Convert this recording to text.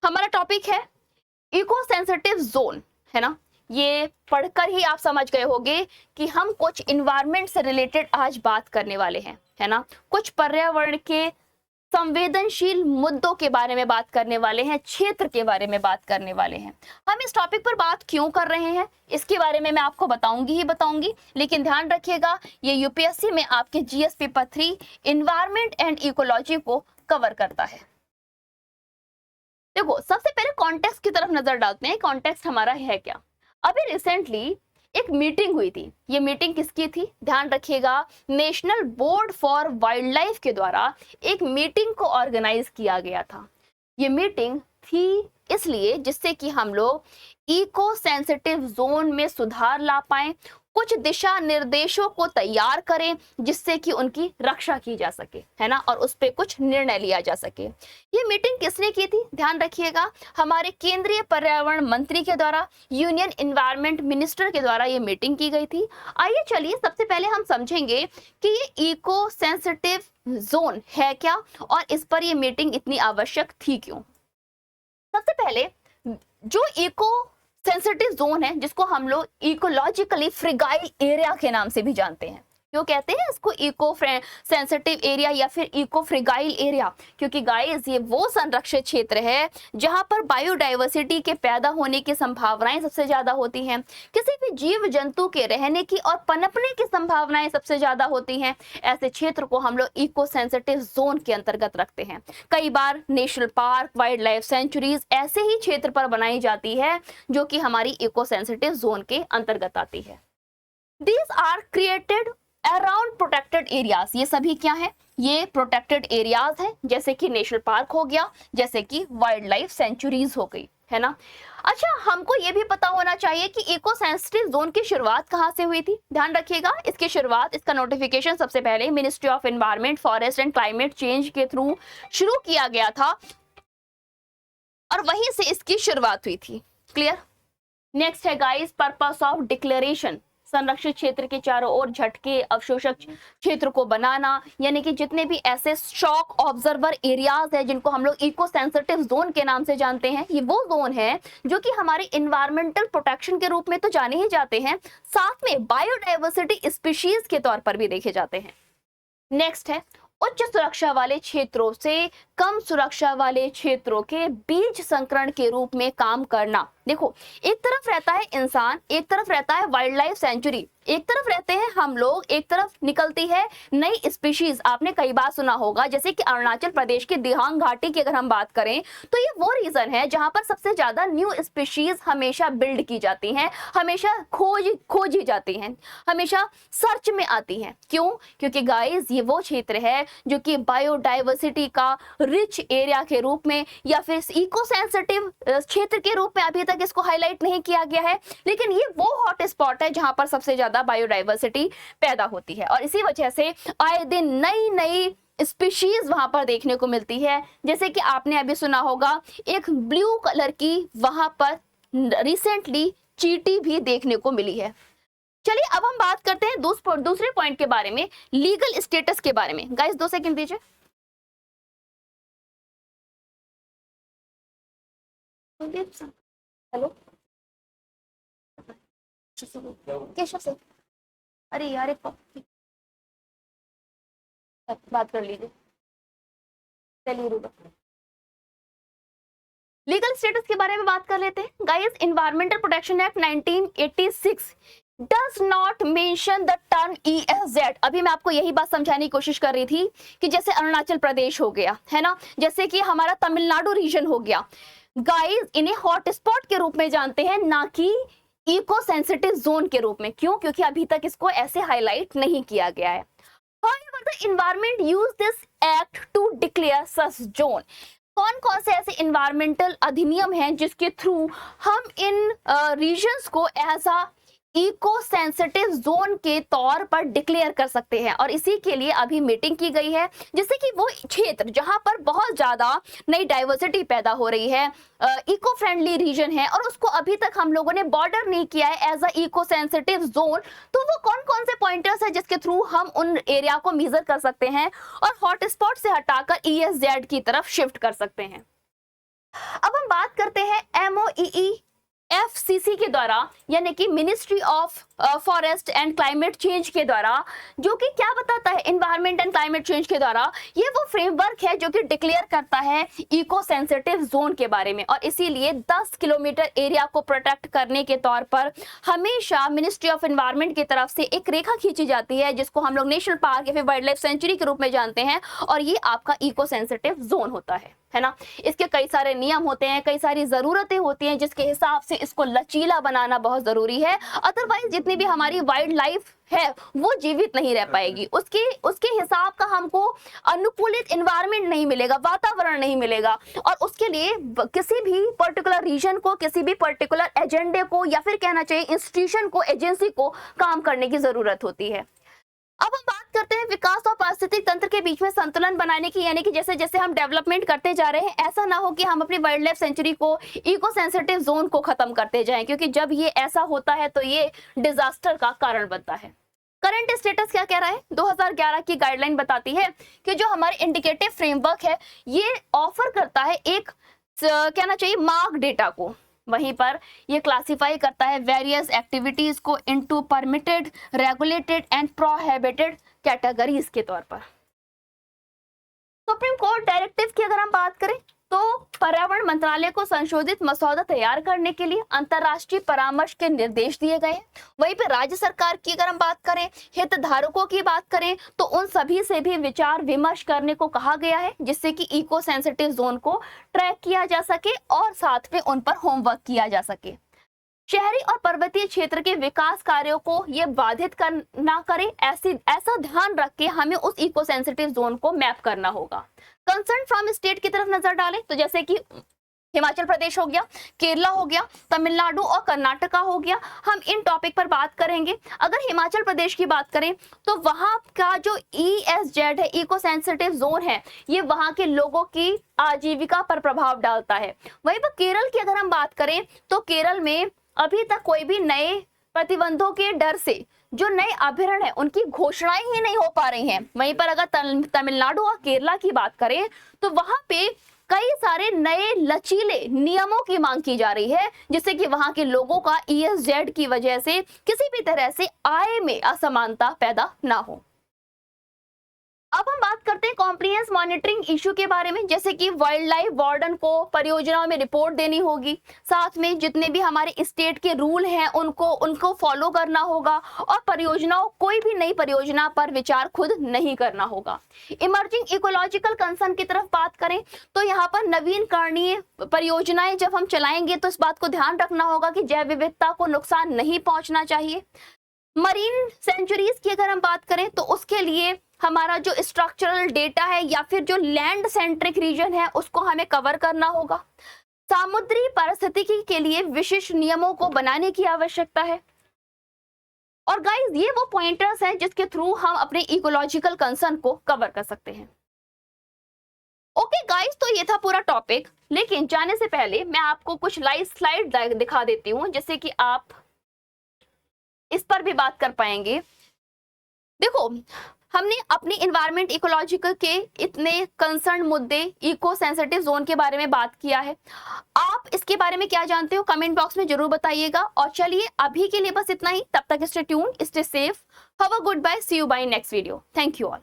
हमारा टॉपिक है eco sensitive zone, है ना। ये पढ़कर ही आप समझ गए होंगे कि हम कुछ इन्वायरमेंट से रिलेटेड आज बात करने वाले हैं, है ना। कुछ पर्यावरण के संवेदनशील मुद्दों के बारे में बात करने वाले हैं, क्षेत्र के बारे में बात करने वाले हैं। हम इस टॉपिक पर बात क्यों कर रहे हैं इसके बारे में मैं आपको बताऊंगी, लेकिन ध्यान रखिएगा ये यूपीएससी में आपके GS paper 3 environment and ecology को कवर करता है। देखो, सबसे पहले कॉन्टेक्स्ट की तरफ नजर डालते हैं। कॉन्टेक्स्ट हमारा है क्या? अभी रिसेंटली एक मीटिंग हुई थी। ये मीटिंग किसकी थी? ध्यान रखिएगा, national board for wild life के द्वारा एक मीटिंग को ऑर्गेनाइज किया गया था। ये मीटिंग थी इसलिए जिससे कि हम लोग इको सेंसिटिव जोन में सुधार ला पाए, कुछ दिशा निर्देशों को तैयार करें जिससे कि उनकी रक्षा की जा सके, है ना, और उस पर कुछ निर्णय लिया जा सके। ये मीटिंग किसने की थी? ध्यान रखिएगा, हमारे केंद्रीय पर्यावरण मंत्री के द्वारा, यूनियन एनवायरनमेंट मिनिस्टर के द्वारा ये मीटिंग की गई थी। आइए चलिए सबसे पहले हम समझेंगे कि ये इको सेंसिटिव जोन है क्या और इस पर ये मीटिंग इतनी आवश्यक थी क्यों। सबसे पहले जो इको सेंसिटिव जोन है, जिसको हम लोग इकोलॉजिकली फ्रिगाइल एरिया के नाम से भी जानते हैं। क्यों कहते हैं इसको इको सेंसिटिव एरिया या फिर इको फ्रिगाइल एरिया? क्योंकि गाइस ये वो संरक्षित क्षेत्र है जहां पर बायोडाइवर्सिटी के पैदा होने की संभावनाएं सबसे ज्यादा होती हैं, किसी भी जीव जंतु के रहने की और पनपने की संभावनाएं सबसे ज्यादा होती हैं। ऐसे क्षेत्र को हम लोग इको सेंसिटिव जोन के अंतर्गत रखते हैं। कई बार national park, wild life sanctuaries ऐसे ही क्षेत्र पर बनाई जाती है जो कि हमारी इको सेंसिटिव जोन के अंतर्गत आती है। These are created around protected areas. ये सभी क्या है? ये प्रोटेक्टेड एरियाज हैं, जैसे कि नेशनल पार्क हो गया, जैसे कि वाइल्ड लाइफ सेंचुरीज हो गई, है ना। अच्छा, हमको ये भी पता होना चाहिए कि इको सेंसिटिव जोन की शुरुआत कहाँ से हुई थी। ध्यान रखिएगा, इसकी शुरुआत, इसका नोटिफिकेशन सबसे पहले ministry of environment, forest and climate change के थ्रू शुरू किया गया था और वहीं से इसकी शुरुआत हुई थी। क्लियर? नेक्स्ट है गाइस, पर्पस ऑफ डिक्लेरेशन। संरक्षित क्षेत्र के चारों ओर झटके अवशोषक क्षेत्र को बनाना, यानी कि जितने भी ऐसे शॉक ऑब्जर्वर एरियाज है जिनको हम लोग इको सेंसिटिव जोन के नाम से जानते हैं, ये वो जोन है जो कि हमारे इन्वायरमेंटल प्रोटेक्शन के रूप में तो जाने ही जाते हैं, साथ में बायोडाइवर्सिटी स्पीशीज के तौर पर भी देखे जाते हैं। नेक्स्ट है उच्च सुरक्षा वाले क्षेत्रों से कम सुरक्षा वाले क्षेत्रों के बीच संकरण के रूप में काम करना। देखो, एक तरफ रहता है इंसान, एक तरफ रहता है वाइल्ड लाइफ सेंचुरी, एक तरफ रहते हैं हम लोग, एक तरफ निकलती है नई स्पीशीज। आपने कई बार सुना होगा, जैसे कि अरुणाचल प्रदेश की दिहांग घाटी की अगर हम बात करें तो ये वो रीजन है जहां पर सबसे ज्यादा न्यू स्पीशीज हमेशा बिल्ड की जाती हैं, हमेशा खोजी जाती हैं, हमेशा सर्च में आती हैं। क्यों? क्योंकि गाइस ये वो क्षेत्र है जो कि बायोडाइवर्सिटी का रिच एरिया के रूप में या फिर इको सेंसिटिव क्षेत्र के रूप में अभी तक इसको हाईलाइट नहीं किया गया है, लेकिन ये वो हॉट स्पॉट है जहां पर सबसे ज्यादा बायोडाइवर्सिटी पैदा होती है और इसी वजह से आए दिन नई नई स्पीशीज वहां पर देखने को मिलती है। जैसे कि आपने अभी सुना होगा एक ब्लू कलर की वहां पर रिसेंटली चींटी भी देखने को मिली है। चलिए अब हम बात करते हैं दूसरे पॉइंट के बारे में, लीगल स्टेटस के बारे में। गाइस 2 सेकंड दीजिए। हेलो, केशव से, अरे यार एक बात कर लीजिए। चलिए लीगल स्टेटस के बारे में बात कर लेते हैं। Guys, environmental protection act 1986 does not mention the term ESZ। अभी मैं आपको यही बात समझाने की कोशिश कर रही थी कि जैसे अरुणाचल प्रदेश हो गया, है ना, जैसे कि हमारा तमिलनाडु रीजन हो गया, गाइस इन्हें हॉटस्पॉट के रूप में जानते हैं, ना कि इको सेंसिटिव जोन के रूप में। क्यों? क्योंकि अभी तक इसको ऐसे हाईलाइट नहीं किया गया है। However, the environment use this act to declare such zone। कौन कौन से ऐसे इन्वायरमेंटल अधिनियम हैं जिसके थ्रू हम इन रीजन्स को as a eco sensitive zone के तौर पर डिक्लेयर कर सकते हैं, और इसी के लिए अभी मीटिंग की गई है, जिससे कि वो क्षेत्र जहां पर बहुत ज्यादा नई डाइवर्सिटी पैदा हो रही है, इको फ्रेंडली रीजन है, और उसको अभी तक हम लोगों ने बॉर्डर नहीं किया है as a eco sensitive zone, तो वो कौन कौन से पॉइंटर्स है जिसके थ्रू हम उन एरिया को मेजर कर सकते हैं और हॉटस्पॉट से हटाकर ESZ की तरफ शिफ्ट कर सकते हैं। अब हम बात FCC के द्वारा, यानी कि ministry of forest and climate change के द्वारा, जो कि क्या बताता है, एनवायरमेंट एंड क्लाइमेट चेंज के द्वारा ये वो फ्रेमवर्क है जो कि डिक्लेयर करता है इको सेंसिटिव जोन के बारे में। और इसीलिए 10 किलोमीटर एरिया को प्रोटेक्ट करने के तौर पर हमेशा मिनिस्ट्री ऑफ एनवायरमेंट की तरफ से एक रेखा खींची जाती है, जिसको हम लोग नेशनल पार्क या फिर वाइल्ड लाइफ सेंचुरी के रूप में जानते हैं, और ये आपका इको सेंसिटिव जोन होता है ना। इसके कई सारे नियम होते हैं, कई सारी जरूरतें होती हैं, जिसके हिसाब से इसको लचीला बनाना बहुत जरूरी है। अदरवाइज जितनी भी हमारी वाइल्ड लाइफ है वो जीवित नहीं रह पाएगी, उसके हिसाब का हमको अनुकूलित एनवायरनमेंट नहीं मिलेगा, वातावरण नहीं मिलेगा। और उसके लिए किसी भी पर्टिकुलर रीजन को, किसी भी पर्टिकुलर एजेंडे को, या फिर कहना चाहिए इंस्टीट्यूशन को, एजेंसी को काम करने की जरूरत होती है। अब हम बात करते हैं विकास और पारिस्थितिक तंत्र के बीच में संतुलन बनाने की, यानी कि जैसे जैसे हम डेवलपमेंट करते जा रहे हैं, ऐसा ना हो कि हम अपनी वाइल्ड लाइफ सेंचुरी को, इको सेंसिटिव जोन को खत्म करते जाएं, क्योंकि जब ये ऐसा होता है तो ये डिजास्टर का कारण बनता है। करंट स्टेटस क्या कह रहा है? 2011 की गाइडलाइन बताती है कि जो हमारे इंडिकेटिव फ्रेमवर्क है ये ऑफर करता है एक कहना चाहिए मार्क डेटा को। वहीं पर ये क्लासिफाई करता है वेरियस एक्टिविटीज को into permitted, regulated and prohibited categories के तौर पर। सुप्रीम कोर्ट डायरेक्टिव की अगर हम बात करें तो पर्यावरण मंत्रालय को संशोधित मसौदा तैयार करने के लिए अंतर्राष्ट्रीय परामर्श के निर्देश दिए गए हैं। वहीं पर राज्य सरकार की अगर हम बात करें, हितधारकों की बात करें, तो उन सभी से भी विचार विमर्श करने को कहा गया है, जिससे कि इको सेंसिटिव जोन को ट्रैक किया जा सके और साथ में उन पर होमवर्क किया जा सके। शहरी और पर्वतीय क्षेत्र के विकास कार्यों को ये बाधित ना करे, ऐसा ध्यान रख के हमें उस इको सेंसिटिव जोन को मैप करना होगा। कंसर्न फ्रॉम स्टेट की तरफ नजर डालें तो जैसे कि हिमाचल प्रदेश हो गया, केरला हो गया, तमिलनाडु और कर्नाटका हो गया, हम इन टॉपिक पर बात करेंगे। अगर हिमाचल प्रदेश की बात करें तो वहां का जो ESZ है, इको सेंसिटिव जोन है, ये वहां के लोगों की आजीविका पर प्रभाव डालता है। वहीं पर केरल की अगर हम बात करें तो केरल में अभी तक कोई भी नए प्रतिबंधों के डर से जो नए अभ्यारण्य है उनकी घोषणाएं ही नहीं हो पा रही हैं। वहीं पर अगर तमिलनाडु और केरला की बात करें तो वहां पे कई सारे नए लचीले नियमों की मांग की जा रही है, जिससे कि वहां के लोगों का ESZ की वजह से किसी भी तरह से आय में असमानता पैदा ना हो। अब हम बात करते हैं कॉम्प्रिहेंस मॉनिटरिंग इशू के बारे में, जैसे कि वाइल्ड लाइफ वार्डन को परियोजनाओं में रिपोर्ट देनी होगी, साथ में जितने भी हमारे स्टेट के रूल हैं उनको फॉलो करना होगा, और परियोजनाओं, कोई भी नई परियोजना पर विचार खुद नहीं करना होगा। इमर्जिंग इकोलॉजिकल कंसर्न की तरफ बात करें तो यहाँ पर नवीनकरणीय परियोजनाएं जब हम चलाएंगे तो इस बात को ध्यान रखना होगा कि जैव विविधता को नुकसान नहीं पहुंचना चाहिए। मरीन सेंचुरीज की अगर हम बात करें तो उसके लिए हमारा जो स्ट्रक्चरल डेटा है या फिर जो लैंड सेंट्रिक रीजन है उसको हमें कवर करना होगा। समुद्री पारिस्थितिकी के लिए विशिष्ट नियमों को बनाने की आवश्यकता है। और गाइस ये वो पॉइंटर्स हैं जिसके थ्रू हम अपने इकोलॉजिकल कंसर्न को कवर कर सकते हैं। ओके गाइस, तो ये था पूरा टॉपिक, लेकिन जाने से पहले मैं आपको कुछ लाइव स्लाइड दिखा देती हूँ जिससे कि आप इस पर भी बात कर पाएंगे। देखो, हमने अपनी इन्वायरमेंट इकोलॉजिकल के इतने कंसर्न मुद्दे इको सेंसिटिव जोन के बारे में बात किया है। आप इसके बारे में क्या जानते हो कमेंट बॉक्स में जरूर बताइएगा। और चलिए अभी के लिए बस इतना ही, तब तक stay tuned, stay safe, have a goodbye, see you bye next video. Thank you all.